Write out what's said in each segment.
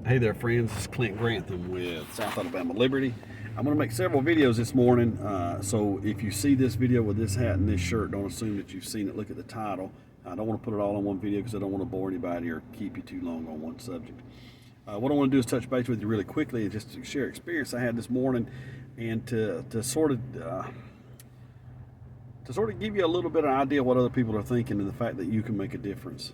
Hey there friends, this is Clint Grantham with South Alabama Liberty. I'm going to make several videos this morning, so if you see this video with this hat and this shirt, don't assume that you've seen it. Look at the title. I don't want to put it all in one video because I don't want to bore anybody or keep you too long on one subject. What I want to do is touch base with you really quickly and just to share experience I had this morning and to sort of give you a little bit of an idea of what other people are thinking and the fact that you can make a difference.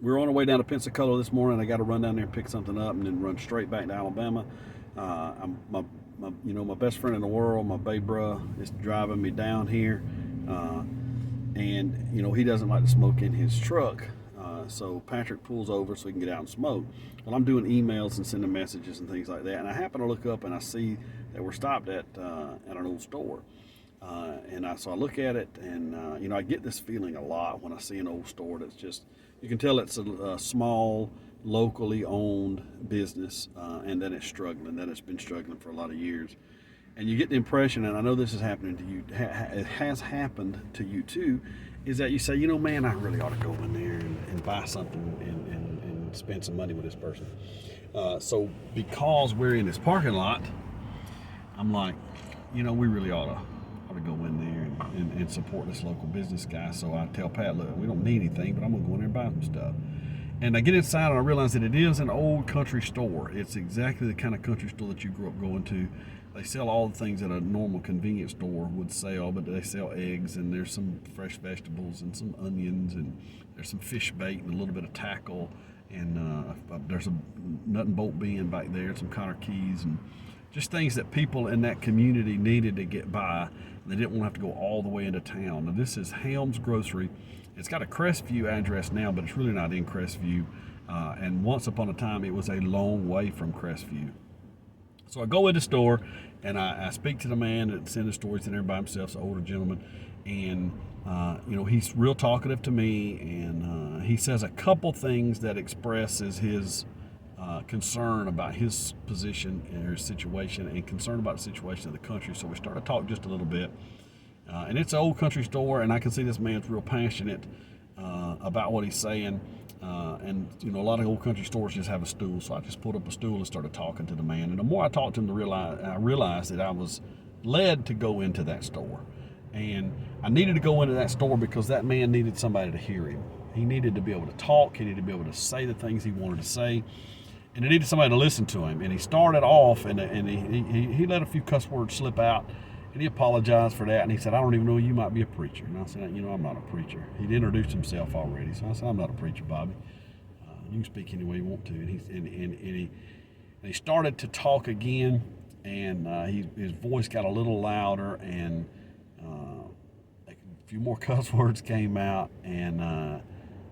We were on our way down to Pensacola this morning. I got to run down there and pick something up and then run straight back to Alabama. My best friend in the world, my baby bro, is driving me down here, and he doesn't like to smoke in his truck. So Patrick pulls over so he can get out and smoke. Well, I'm doing emails and sending messages and things like that, and I happen to look up and I see that we're stopped at an old store. So I look at it, and I get this feeling a lot when I see an old store that's just, you can tell it's a small, locally owned business, and that it's struggling, that it's been struggling for a lot of years. And you get the impression, and I know this is happening to you, it has happened to you too, is that you say, man, I really ought to go in there and buy something and spend some money with this person. So because we're in this parking lot, I'm like, we really ought to go in there and support this local business guy. So I tell Pat, look, we don't need anything, but I'm gonna go in there and buy some stuff. And I get inside and I realize that it is an old country store. It's exactly the kind of country store that you grew up going to. They sell all the things that a normal convenience store would sell, but they sell eggs, and there's some fresh vegetables and some onions, and there's some fish bait and a little bit of tackle, and there's a nut and bolt bin back there, some Connor keys, and just things that people in that community needed to get by. They didn't want to have to go all the way into town. Now, this is Helms Grocery. It's got a Crestview address now, but it's really not in Crestview. And once upon a time, it was a long way from Crestview. So I go in the store, and I speak to the man that's in the store. He's in there by himself, it's an older gentleman. And, he's real talkative to me, and he says a couple things that expresses his concern about his position and his situation, and concern about the situation of the country. So we started to talk just a little bit, and it's an old country store, and I can see this man's real passionate about what he's saying, and a lot of old country stores just have a stool, so I just pulled up a stool and started talking to the man. And the more I talked to him, I realized that I was led to go into that store, and I needed to go into that store because that man needed somebody to hear him. He needed to be able to talk. He needed to be able to say the things he wanted to say. And he needed somebody to listen to him. And he started off, and he let a few cuss words slip out, and he apologized for that. And he said, I don't even know you might be a preacher. And I said, I'm not a preacher. He'd introduced himself already. So I said, I'm not a preacher, Bobby. You can speak any way you want to. And he started to talk again, and his voice got a little louder, and a few more cuss words came out, and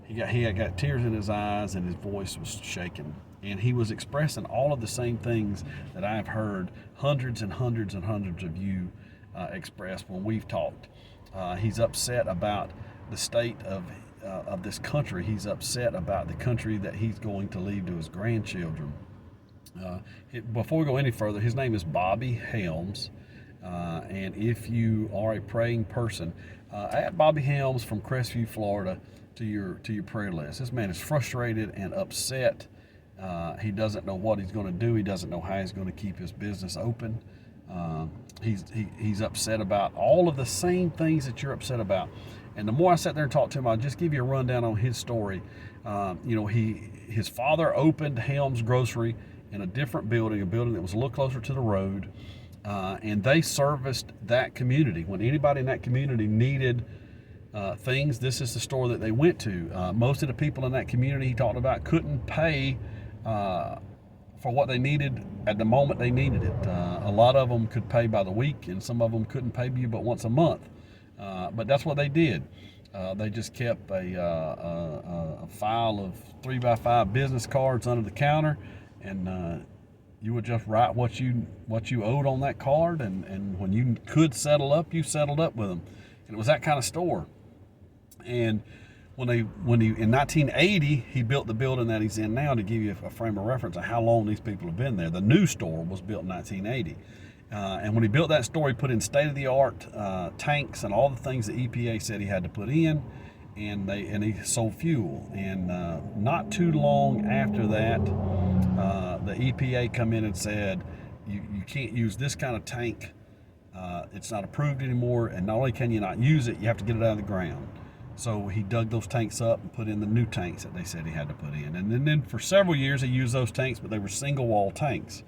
he got tears in his eyes, and his voice was shaking. And he was expressing all of the same things that I've heard hundreds and hundreds and hundreds of you express when we've talked. He's upset about the state of this country. He's upset about the country that he's going to leave to his grandchildren. Before we go any further, his name is Bobby Helms. And if you are a praying person, add Bobby Helms from Crestview, Florida to your prayer list. This man is frustrated and upset. He doesn't know what he's going to do. He doesn't know how he's going to keep his business open. He's upset about all of the same things that you're upset about. And the more I sat there and talked to him, I'll just give you a rundown on his story. His father opened Helms Grocery in a different building, a building that was a little closer to the road, and they serviced that community. When anybody in that community needed things, this is the store that they went to. Most of the people in that community he talked about couldn't pay for what they needed at the moment they needed it. A lot of them could pay by the week, and some of them couldn't pay you but once a month. But that's what they did. They just kept a file of 3x5 business cards under the counter, and you would just write what you owed on that card, and when you could settle up, you settled up with them. And it was that kind of store. And when he in 1980, he built the building that he's in now. To give you a frame of reference of how long these people have been there, the new store was built in 1980. And when he built that store, he put in state-of-the-art tanks and all the things the EPA said he had to put in. and he sold fuel. And not too long after that, the EPA come in and said, you can't use this kind of tank. It's not approved anymore, and not only can you not use it, you have to get it out of the ground. So he dug those tanks up and put in the new tanks that they said he had to put in. And then for several years he used those tanks, but they were single wall tanks.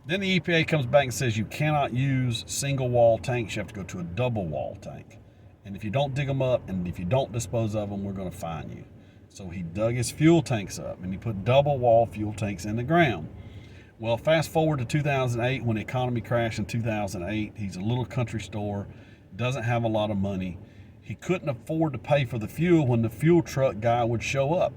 Then the EPA comes back and says you cannot use single wall tanks, you have to go to a double wall tank. And if you don't dig them up and if you don't dispose of them, we're going to fine you. So he dug his fuel tanks up and he put double wall fuel tanks in the ground. Well, fast forward to 2008, when the economy crashed in 2008. He's a little country store, doesn't have a lot of money. He couldn't afford to pay for the fuel when the fuel truck guy would show up.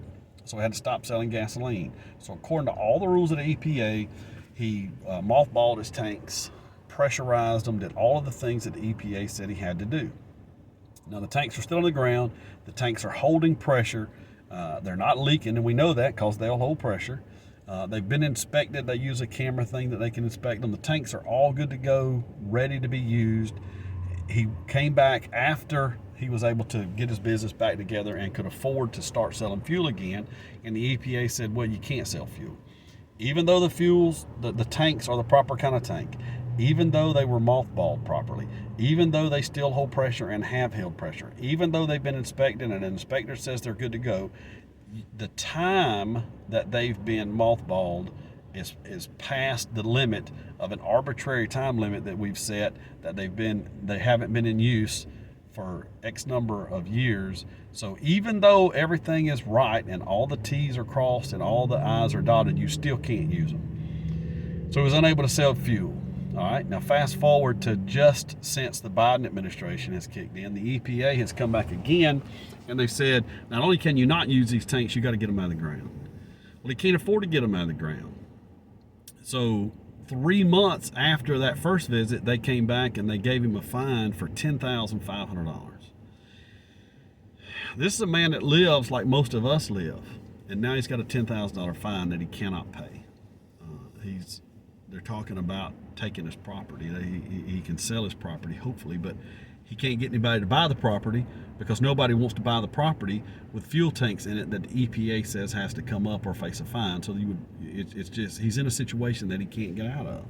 So he had to stop selling gasoline. So according to all the rules of the EPA, he mothballed his tanks, pressurized them, did all of the things that the EPA said he had to do. Now the tanks are still on the ground. The tanks are holding pressure. They're not leaking, and we know that because they'll hold pressure. They've been inspected. They use a camera thing that they can inspect them. The tanks are all good to go, ready to be used. He came back after he was able to get his business back together and could afford to start selling fuel again. And the EPA said, well, you can't sell fuel. Even though the tanks are the proper kind of tank, even though they were mothballed properly, even though they still hold pressure and have held pressure, even though they've been inspected and an inspector says they're good to go, the time that they've been mothballed is past the limit of an arbitrary time limit that we've set, that they haven't been in use for X number of years. So even though everything is right and all the T's are crossed and all the I's are dotted, you still can't use them. So he was unable to sell fuel. All right, now fast forward to just since the Biden administration has kicked in, the EPA has come back again and they've said, not only can you not use these tanks, you got to get them out of the ground. Well, he can't afford to get them out of the ground. So 3 months after that first visit, they came back and they gave him a fine for $10,500. This is a man that lives like most of us live, and now he's got a $10,000 fine that he cannot pay. They're talking about taking his property. He can sell his property, hopefully, but he can't get anybody to buy the property because nobody wants to buy the property with fuel tanks in it that the EPA says has to come up or face a fine. So it's just, he's in a situation that he can't get out of.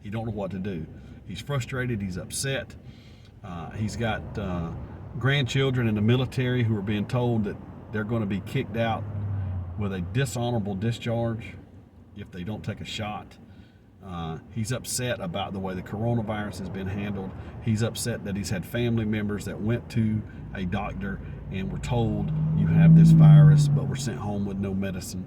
He don't know what to do. He's frustrated. He's upset. He's got grandchildren in the military who are being told that they're going to be kicked out with a dishonorable discharge if they don't take a shot. He's upset about the way the coronavirus has been handled. He's upset that he's had family members that went to a doctor and were told you have this virus, but were sent home with no medicine.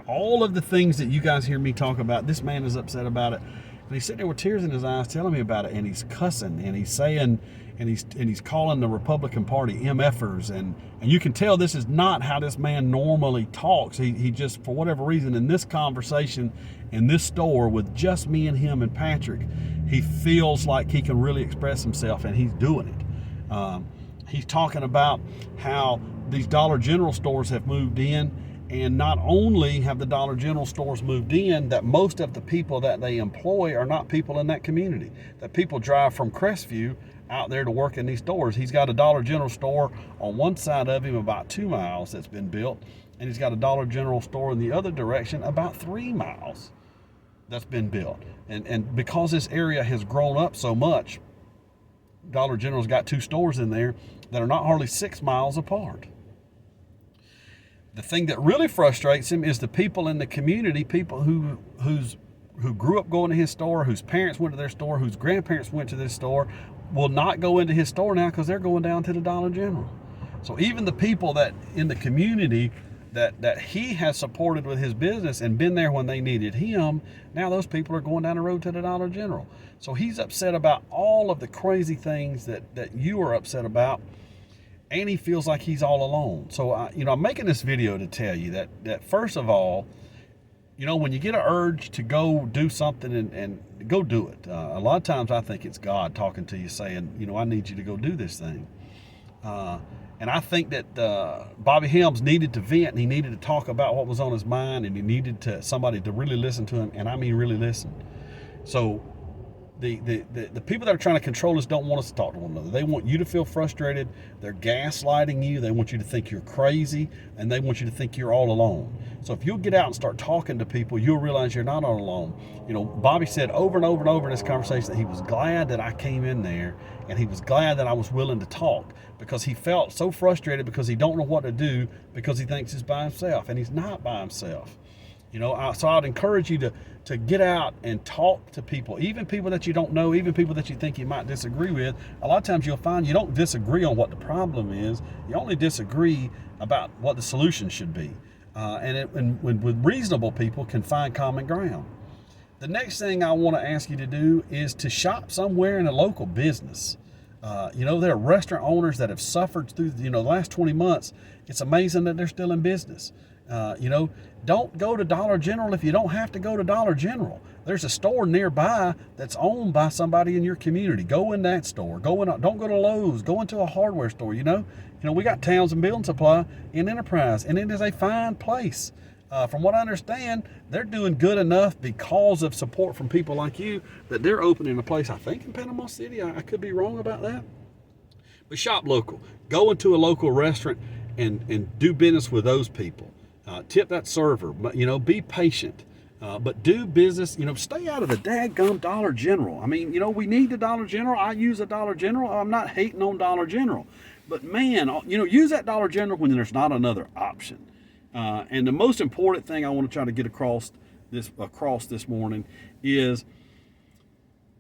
All of the things that you guys hear me talk about, this man is upset about it. And he's sitting there with tears in his eyes telling me about it, and he's cussing and he's saying, and he's calling the Republican Party MFers, and you can tell this is not how this man normally talks. He just, for whatever reason, in this conversation in this store with just me and him and Patrick, he feels like he can really express himself, and he's doing it. He's talking about how these Dollar General stores have moved in, and not only have the Dollar General stores moved in, that most of the people that they employ are not people in that community. That people drive from Crestview out there to work in these stores. He's got a Dollar General store on one side of him about 2 miles that's been built, and he's got a Dollar General store in the other direction about 3 miles that's been built. And because this area has grown up so much, Dollar General's got 2 stores in there that are not hardly 6 miles apart. The thing that really frustrates him is the people in the community, people who grew up going to his store, whose parents went to their store, whose grandparents went to this store, will not go into his store now because they're going down to the Dollar General. So even the people that in the community that he has supported with his business and been there when they needed him, now those people are going down the road to the Dollar General. So he's upset about all of the crazy things that you are upset about, and he feels like he's all alone. So I'm making this video to tell you that first of all, when you get an urge to go do something and go do it. A lot of times I think it's God talking to you saying, I need you to go do this thing. And I think that Bobby Helms needed to vent, and he needed to talk about what was on his mind, and he needed somebody to really listen to him, and I mean really listen. So The people that are trying to control us don't want us to talk to one another. They want you to feel frustrated. They're gaslighting you. They want you to think you're crazy, and they want you to think you're all alone. So if you'll get out and start talking to people, you'll realize you're not all alone. You know, Bobby said over and over and over in this conversation that he was glad that I came in there, and he was glad that I was willing to talk, because he felt so frustrated because he don't know what to do, because he thinks he's by himself, and he's not by himself. You know, so I'd encourage you to get out and talk to people, even people that you don't know, even people that you think you might disagree with. A lot of times you'll find you don't disagree on what the problem is. You only disagree about what the solution should be. And with reasonable people can find common ground. The next thing I want to ask you to do is to shop somewhere in a local business. You know, there are restaurant owners that have suffered through, the last 20 months. It's amazing that they're still in business. You know, don't go to Dollar General if you don't have to go to Dollar General. There's a store nearby that's owned by somebody in your community. Go in that store. Don't go to Lowe's. Go into a hardware store. You know, we got Townsend Building Supply in Enterprise, and it is a fine place. From what I understand, they're doing good enough because of support from people like you that they're opening a place, I think, in Panama City. I could be wrong about that. But shop local. Go into a local restaurant and do business with those people. Tip that server, but be patient, but do business. Stay out of the dadgum Dollar General. I mean, we need the Dollar General. I use a Dollar General. I'm not hating on Dollar General, but man, use that Dollar General when there's not another option. And the most important thing I want to try to get across this morning is,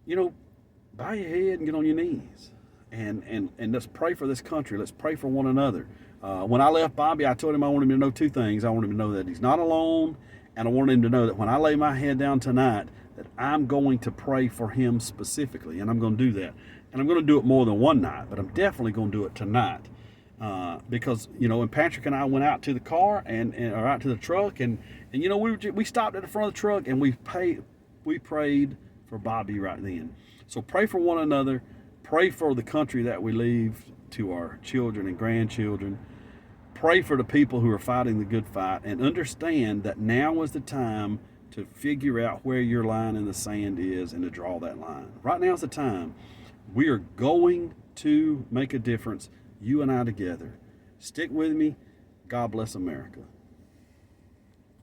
bow your head and get on your knees, and let's pray for this country. Let's pray for one another. When I left Bobby, I told him I wanted him to know two things. I wanted him to know that he's not alone, and I wanted him to know that when I lay my head down tonight, that I'm going to pray for him specifically, and I'm going to do that. And I'm going to do it more than one night, but I'm definitely going to do it tonight. Because, when Patrick and I went out to the car or out to the truck, and we stopped at the front of the truck, and we prayed for Bobby right then. So pray for one another. Pray for the country that we leave to our children and grandchildren. Pray for the people who are fighting the good fight, and understand that now is the time to figure out where your line in the sand is and to draw that line. Right now is the time. We are going to make a difference, you and I together. Stick with me. God bless America.